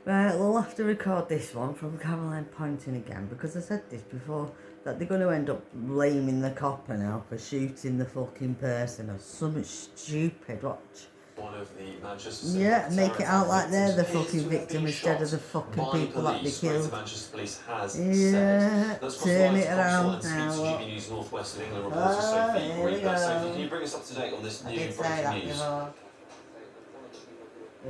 Right, we'll have to record this one from Caroline Poynton again, because I said this before, that they're going to end up blaming the copper now for shooting the fucking person or something stupid. Watch. One of the Manchester make it out like they're the fucking victim instead of the fucking people that they killed. Manchester Police has said. Turn it around now. TV News North West of England reporter Sophie Reaper. Sophie, can you bring us up to date on this new breaking news?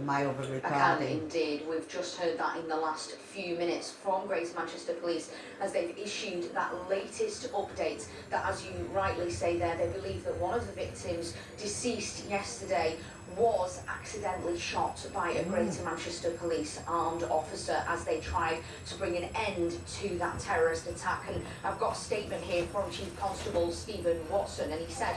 My other recording. I can indeed. We've just heard that in the last few minutes from Greater Manchester Police as they've issued that latest update that, as you rightly say there, they believe that one of the victims deceased yesterday was accidentally shot by a Greater Manchester Police armed officer as they tried to bring an end to that terrorist attack. And I've got a statement here from Chief Constable Stephen Watson, and he said,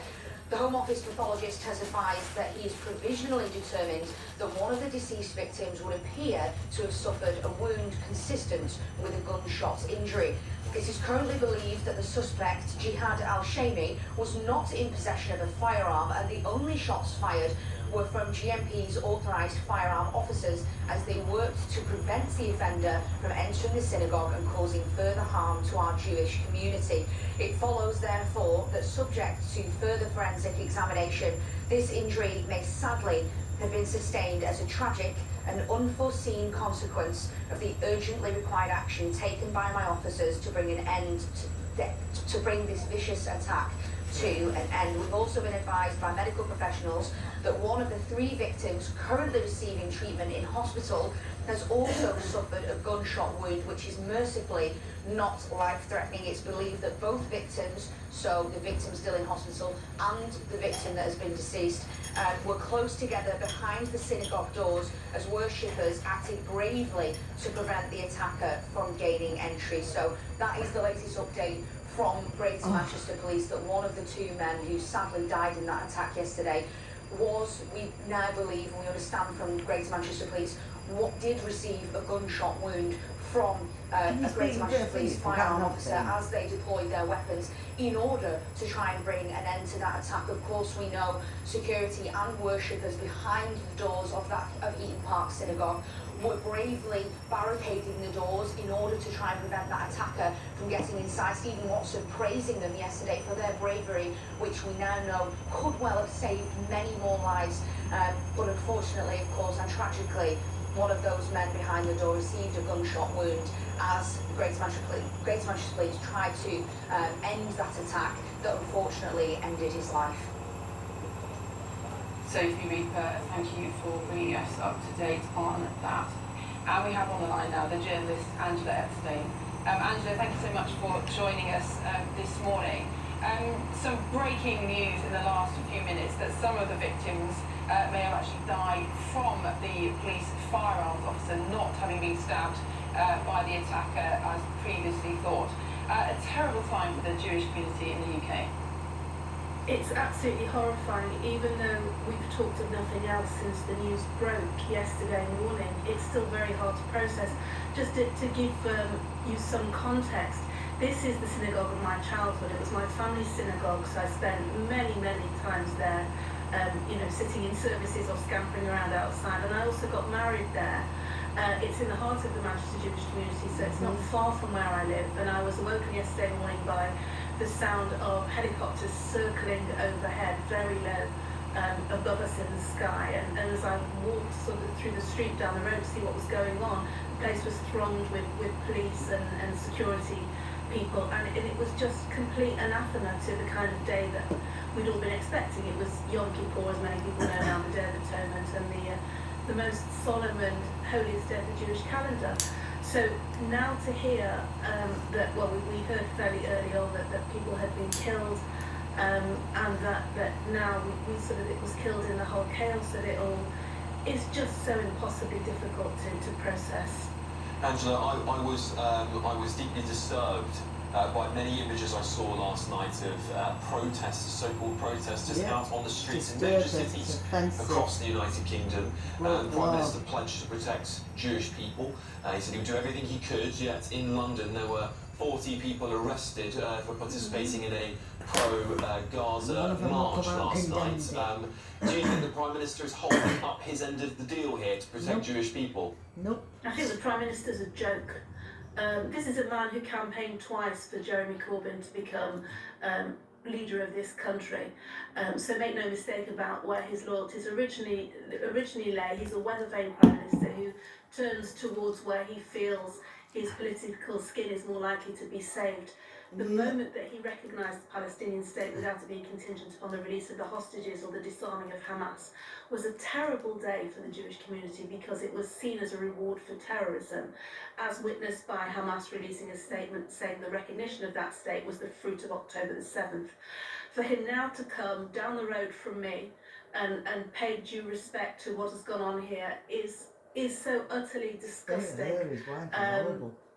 "The Home Office pathologist has advised that he is provisionally determined that one of the deceased victims would appear to have suffered a wound consistent with a gunshot injury. It is currently believed that the suspect, Jihad al-Shami, was not in possession of a firearm, and the only shots fired were from GMP's authorised firearm officers as they worked to prevent the offender from entering the synagogue and causing further harm to our Jewish community. It follows, therefore, that subject to further forensic examination, this injury may sadly have been sustained as a tragic and unforeseen consequence of the urgently required action taken by my officers to bring an end to bring this vicious attack to an end. We've also been advised by medical professionals that one of the 3 victims currently receiving treatment in hospital has also suffered a gunshot wound, which is mercifully not life-threatening. It's believed that both victims, so the victim still in hospital and the victim that has been deceased, were close together behind the synagogue doors as worshippers acted bravely to prevent the attacker from gaining entry. So that is the latest update from Greater Manchester Police, that one of the 2 men who sadly died in that attack yesterday was, we now believe, and we understand from Greater Manchester Police, what did receive a gunshot wound from a Greater Manchester Police firearm officer as they deployed their weapons in order to try and bring an end to that attack. Of course, we know security and worshippers behind the doors of Eaton Park Synagogue were bravely barricading the doors in order to try and prevent that attacker from getting inside. Stephen Watson praising them yesterday for their bravery, which we now know could well have saved many more lives. But unfortunately, of course, and tragically, one of those men behind the door received a gunshot wound as Greater Manchester Police tried to end that attack that unfortunately ended his life. Sophie Reaper, thank you for bringing us up to date on that. And we have on the line now the journalist Angela Epstein. Angela, thank you so much for joining us this morning. Some breaking news in the last few minutes that some of the victims may have actually died from the police firearms officer not having been stabbed by the attacker as previously thought. A terrible time for the Jewish community in the UK. It's absolutely horrifying. Even though we've talked of nothing else since the news broke yesterday morning, it's still very hard to process. Just to give you some context, this is the synagogue of my childhood. It was my family's synagogue, so I spent many times there, sitting in services or scampering around outside. And I also got married there. It's in the heart of the Manchester Jewish community, so it's not far from where I live. And I was awoken yesterday morning by the sound of helicopters circling overhead, very low, above us in the sky. And as I walked sort of through the street down the road to see what was going on, the place was thronged with police and security people, and it was just complete anathema to the kind of day that we'd all been expecting. It was Yom Kippur, as many people know now, the Day of Atonement, and the most solemn and holiest day of the Jewish calendar. So now to hear that, well, we heard fairly early on that people had been killed, and that now we sort of, it was killed in the whole chaos of it all, is just so impossibly difficult to process. Angela, I was deeply disturbed by many images I saw last night of protesters, so-called protesters, out on the streets in major cities across the United Kingdom. The Prime Minister pledged to protect Jewish people. He said he would do everything he could, yet in London there were 40 people arrested for participating in a pro-Gaza march last night. Do you think the Prime Minister is holding up his end of the deal here to protect Jewish people? Nope. I think the Prime Minister's a joke. This is a man who campaigned twice for Jeremy Corbyn to become leader of this country. So make no mistake about where his loyalties originally lay. He's a weather-vane Prime Minister who turns towards where he feels his political skin is more likely to be saved. The moment that he recognised the Palestinian state without it being contingent upon the release of the hostages or the disarming of Hamas was a terrible day for the Jewish community, because it was seen as a reward for terrorism, as witnessed by Hamas releasing a statement saying the recognition of that state was the fruit of October the 7th. For him now to come down the road from me and pay due respect to what has gone on here is so utterly disgusting.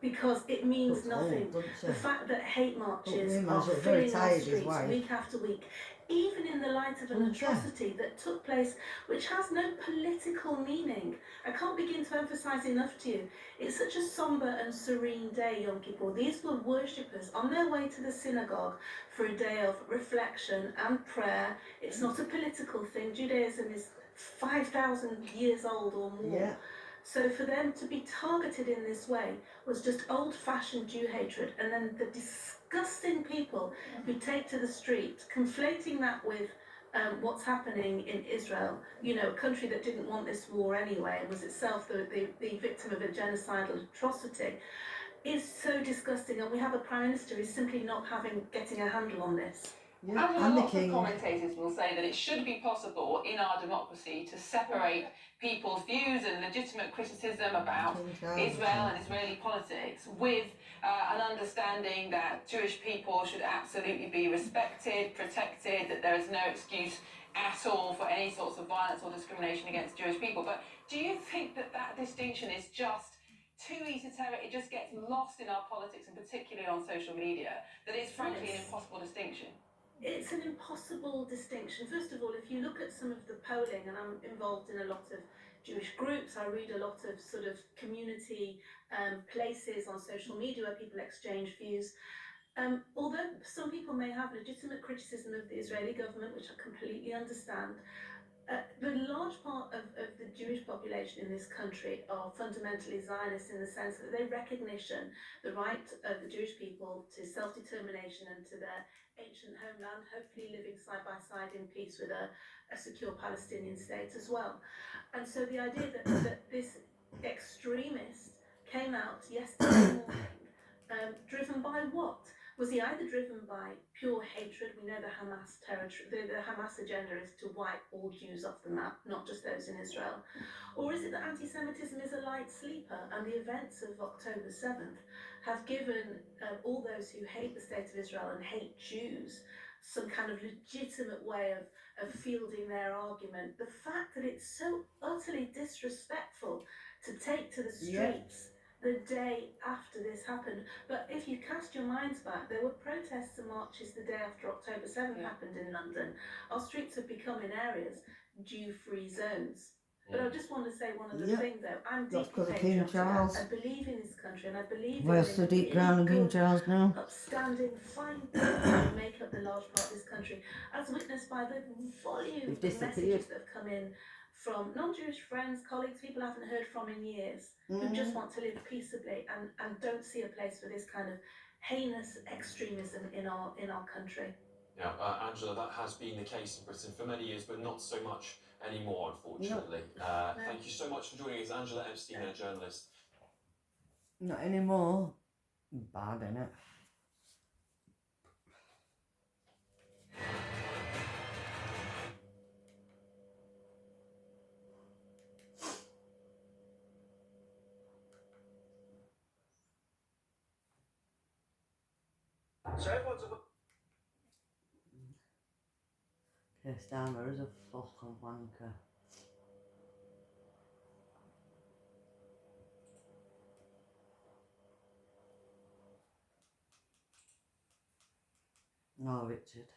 Because it means nothing. The fact that hate marches are filling our streets week after week, even in the light of an atrocity that took place which has no political meaning. I can't begin to emphasise enough to you, it's such a sombre and serene day, Yom Kippur. These were worshippers on their way to the synagogue for a day of reflection and prayer. It's not a political thing. Judaism is 5,000 years old or more. Yeah. So for them to be targeted in this way was just old-fashioned Jew hatred. And then the disgusting people who take to the street, conflating that with what's happening in Israel, you know, a country that didn't want this war anyway and was itself the victim of a genocidal atrocity, is so disgusting. And we have a Prime Minister who's simply not getting a handle on this. Yeah, and lots of commentators will say that it should be possible in our democracy to separate people's views and legitimate criticism about Israel and Israeli politics with an understanding that Jewish people should absolutely be respected, protected, that there is no excuse at all for any sorts of violence or discrimination against Jewish people. But do you think that that distinction is just too esoteric, it just gets lost in our politics and particularly on social media, that it's frankly an impossible distinction? It's an impossible distinction. First of all, if you look at some of the polling, and I'm involved in a lot of Jewish groups, I read a lot of sort of community places on social media where people exchange views. Although some people may have legitimate criticism of the Israeli government, which I completely understand, the large part of the Jewish population in this country are fundamentally Zionist in the sense that they recognize the right of the Jewish people to self-determination and to their ancient homeland, hopefully living side by side in peace with a secure Palestinian state as well. And so the idea that this extremist came out yesterday morning, driven by what? Was he either driven by pure hatred? We know the Hamas the Hamas agenda is to wipe all Jews off the map, not just those in Israel. Or is it that anti-Semitism is a light sleeper and the events of October 7th have given all those who hate the state of Israel and hate Jews some kind of legitimate way of fielding their argument? The fact that it's so utterly disrespectful to take to the streets the day after this happened. But if you cast your minds back, there were protests and marches the day after October 7th happened in London. Our streets have become in areas Jew-free zones. But I just want to say one other thing though. I'm deeply patriotic. I believe in this country and I believe in the deep crown of King Charles now. Upstanding, fine people who make up the large part of this country, as witnessed by the volume of messages that have come in from non-Jewish friends, colleagues, people I haven't heard from in years, who just want to live peaceably and don't see a place for this kind of heinous extremism in our country. Now, Angela, that has been the case in Britain for many years, but not so much anymore, unfortunately. No. Thank you so much for joining us, Angela Epstein, a journalist. Not anymore. Bad, innit? So everyone's a... Starmer is a fucking wanker. No, Richard.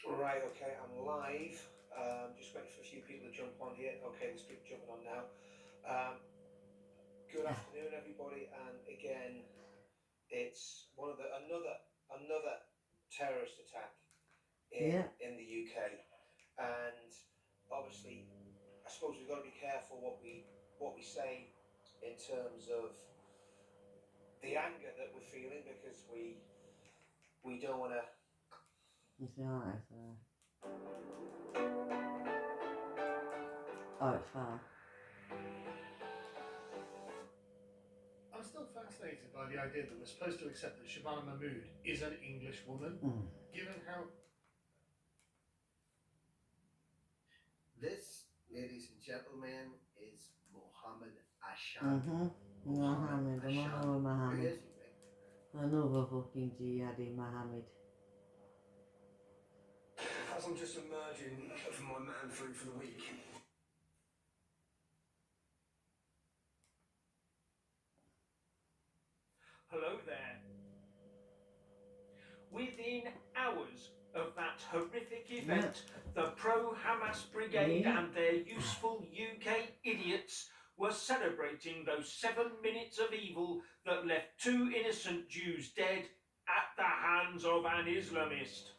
Right, okay, I'm live. Just waiting for a few people to jump on here. Okay, there's people jumping on now. Good afternoon, everybody, and again, it's one of another terrorist attack in the UK, and obviously, I suppose we've got to be careful what we say in terms of the anger that we're feeling, because we don't want to. It's alright, oh, it's fine. I'm still fascinated by the idea that we're supposed to accept that Shabana Mahmood is an English woman, given how... This, ladies and gentlemen, is Mohammed Asham. Mohammed. Who is he, Rick? Another fucking jihadi Mohammed. As I'm just emerging from my man flu for the week. Hello there. Within hours of that horrific event, the pro-Hamas brigade and their useful UK idiots were celebrating those 7 minutes of evil that left 2 innocent Jews dead at the hands of an Islamist.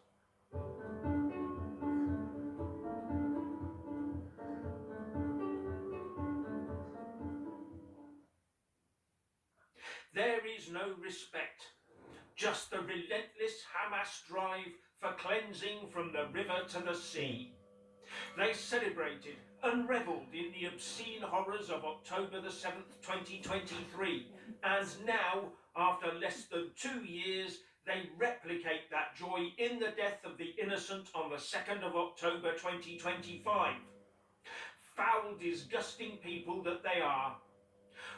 There is no respect, just the relentless Hamas drive for cleansing from the river to the sea. They celebrated and revelled in the obscene horrors of October the 7th, 2023, and now, after less than 2 years, they replicate that joy in the death of the innocent on the 2nd of October 2025. Foul, disgusting people that they are.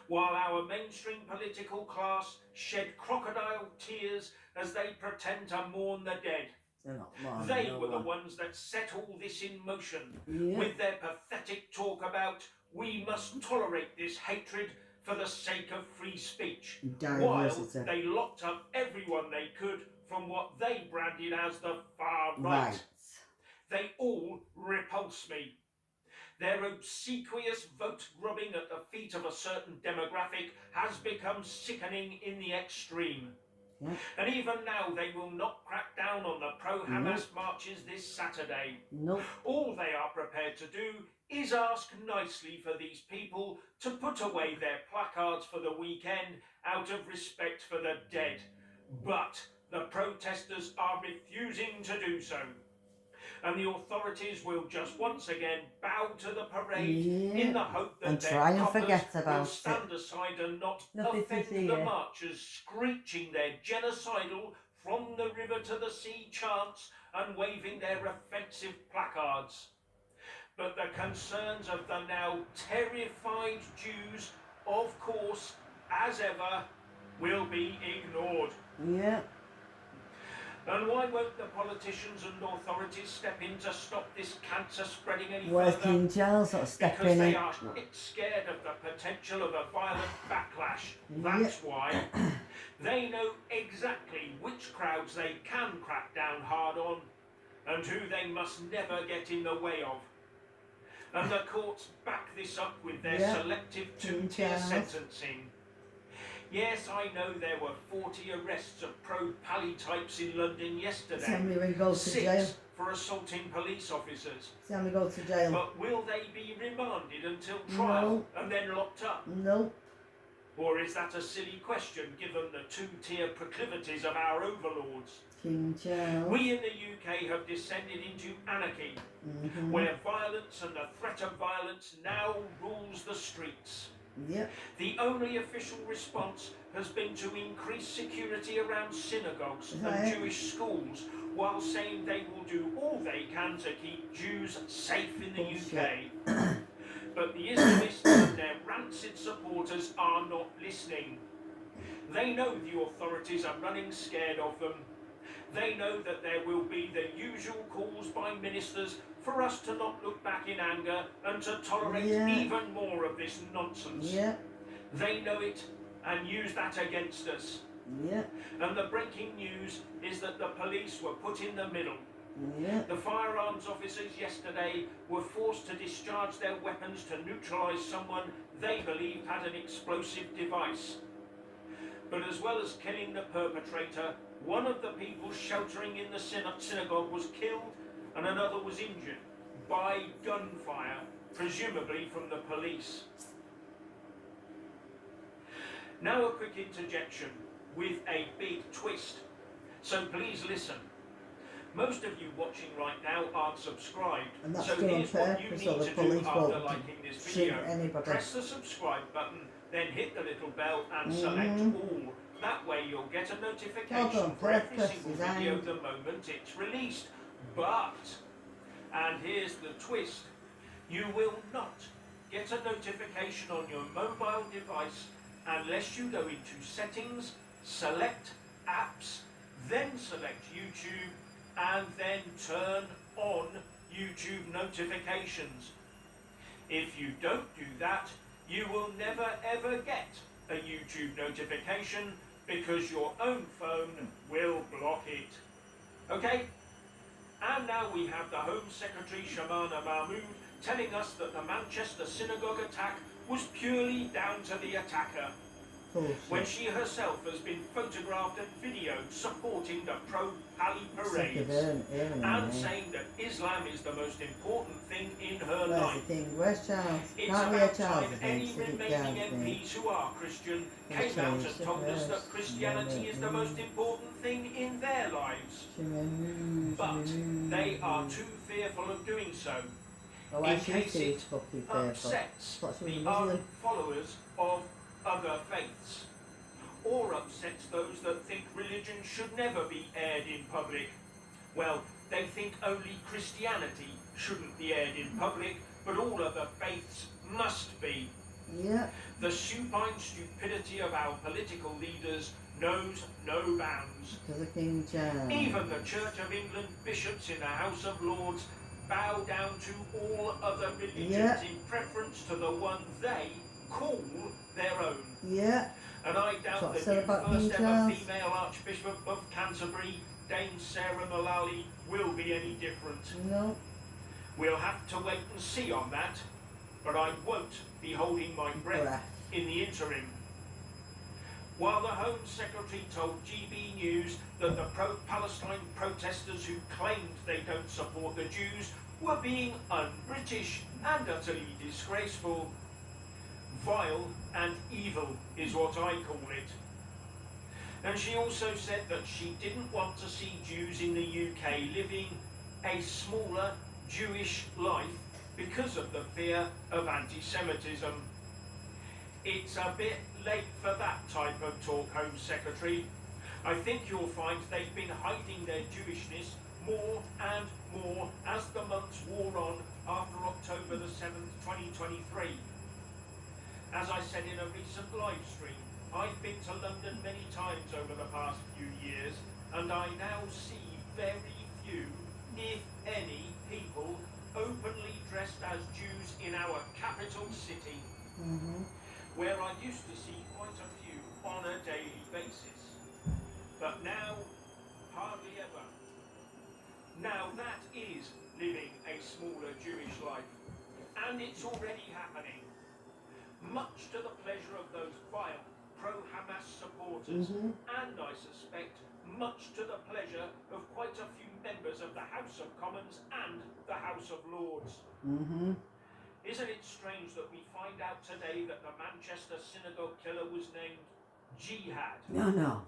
While our mainstream political class shed crocodile tears as they pretend to mourn the dead. They were the ones that set all this in motion with their pathetic talk about we must tolerate this hatred for the sake of free speech, while they locked up everyone they could from what they branded as the far right. They all repulse me. Their obsequious vote grubbing at the feet of a certain demographic has become sickening in the extreme. And even now they will not crack down on the pro-Hamas marches this Saturday. All they are prepared to do is ask nicely for these people to put away their placards for the weekend out of respect for the dead. But the protesters are refusing to do so. And the authorities will just once again bow to the parade in the hope that their coppers will stand aside and not offend the marchers screeching their genocidal from the river to the sea chants and waving their offensive placards. But the concerns of the now terrified Jews, of course, as ever, will be ignored. And why won't the politicians and authorities step in to stop this cancer spreading any further? Because they are scared of the potential of a violent backlash. That's why. They know exactly which crowds they can crack down hard on and who they must never get in the way of. And the courts back this up with their selective two-tier sentencing. Yes, I know there were 40 arrests of pro-Pally types in London yesterday. 6 for assaulting police officers. But will they be remanded until trial and then locked up? Or is that a silly question given the two-tier proclivities of our overlords? We in the UK have descended into anarchy, where violence and the threat of violence now rules the streets. The only official response has been to increase security around synagogues and Jewish schools, while saying they will do all they can to keep Jews safe in the UK. But the Islamists and their rancid supporters are not listening. They know the authorities are running scared of them. They know that there will be the usual calls by ministers for us to not look back in anger and to tolerate even more of this nonsense. They know it and use that against us. And the breaking news is that the police were put in the middle, Yeah. The firearms officers yesterday were forced to discharge their weapons to neutralise someone they believed had an explosive device. But as well as killing the perpetrator, one of the people sheltering in the synagogue was killed and another was injured by gunfire, presumably from the police. Now a quick interjection with a big twist. So please listen. Most of you watching right now aren't subscribed. And that's So done on here's what you purpose, need or the to do police after won't liking this shoot video. anybody. Press the subscribe button, then hit the little bell and select all. That way you'll get a notification for every single video the moment it's released. But, and here's the twist, you will not get a notification on your mobile device unless you go into settings, select apps, then select YouTube, and then turn on YouTube notifications. If you don't do that, you will never ever get a YouTube notification because your own phone will block it. Okay? And now we have the Home Secretary Shamana Mahmood telling us that the Manchester synagogue attack was purely down to the attacker, when she herself has been photographed and videoed supporting the pro-Pali parades and saying that Islam is the most important thing in her life. Where's Charles? It's about time any remaining MPs who are Christian came out and told us that Christianity is the most important thing in their lives. But they are too fearful of doing so, in case it upsets the followers of other faiths, or upsets those that think religion should never be aired in public. Well, they think only Christianity shouldn't be aired in public, but all other faiths must be. Yeah. The supine stupidity of our political leaders knows no bounds. To the King James. Even the Church of England bishops in the House of Lords bow down to all other religions in preference to the one they call their own. Yeah. And I doubt that the first ever female Archbishop of Canterbury, Dame Sarah Mullally, will be any different. No. We'll have to wait and see on that, but I won't be holding my breath in the interim. While the Home Secretary told GB News that the pro-Palestine protesters who claimed they don't support the Jews were being un-British and utterly disgraceful. Vile and evil is what I call it. And she also said that she didn't want to see Jews in the UK living a smaller Jewish life because of the fear of anti-Semitism. It's a bit late for that type of talk, Home Secretary. I think you'll find they've been hiding their Jewishness more and more as the months wore on after October the 7th, 2023. As I said in a recent live stream, I've been to London many times over the past few years, and I now see very few, if any, people openly dressed as Jews in our capital city, where I used to see quite a few on a daily basis. But now, hardly ever. Now that is living a smaller Jewish life, and it's already happening. Much to the pleasure of those vile pro-Hamas supporters, and I suspect much to the pleasure of quite a few members of the House of Commons and the House of Lords. Isn't it strange that we find out today that the Manchester synagogue killer was named Jihad? No.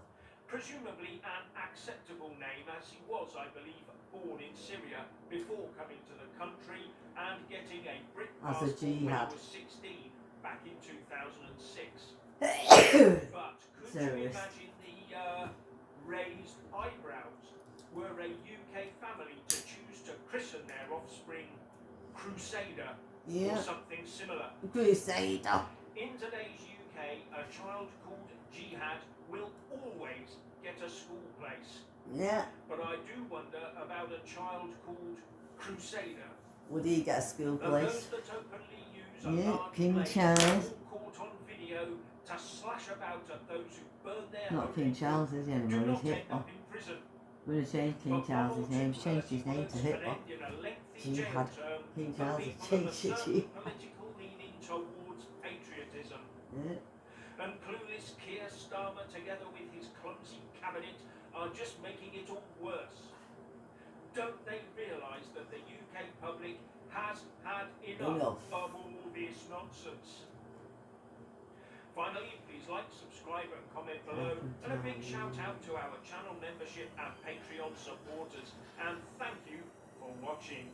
Presumably an acceptable name, as he was, I believe, born in Syria before coming to the country and getting a Brit passport when he was 16 back in 2006. But could you imagine the raised eyebrows were a UK family to choose to christen their offspring Crusader or something similar? Crusader. In today's UK, a child called Jihad will always get a school place. Yeah. But I do wonder about a child called Crusader. Would he get a school place? Those that openly use a large King blade, Charles. all caught on video to slash about at those who burn their Not home King Charles, is he do anymore? not He's end Hitler. up in prison. We're going to change King Charles's name. He's changed his name to Hitler. Jihad. King Charles has changed it to Jihad. Political leaning towards patriotism. Yeah. And clueless Keir Starmer, together with his clumsy cabinet, are just making it all worse. Don't they realise that the UK public has had enough of all this nonsense? Finally, please like, subscribe and comment below, and a big shout out to our channel membership and Patreon supporters, and thank you for watching.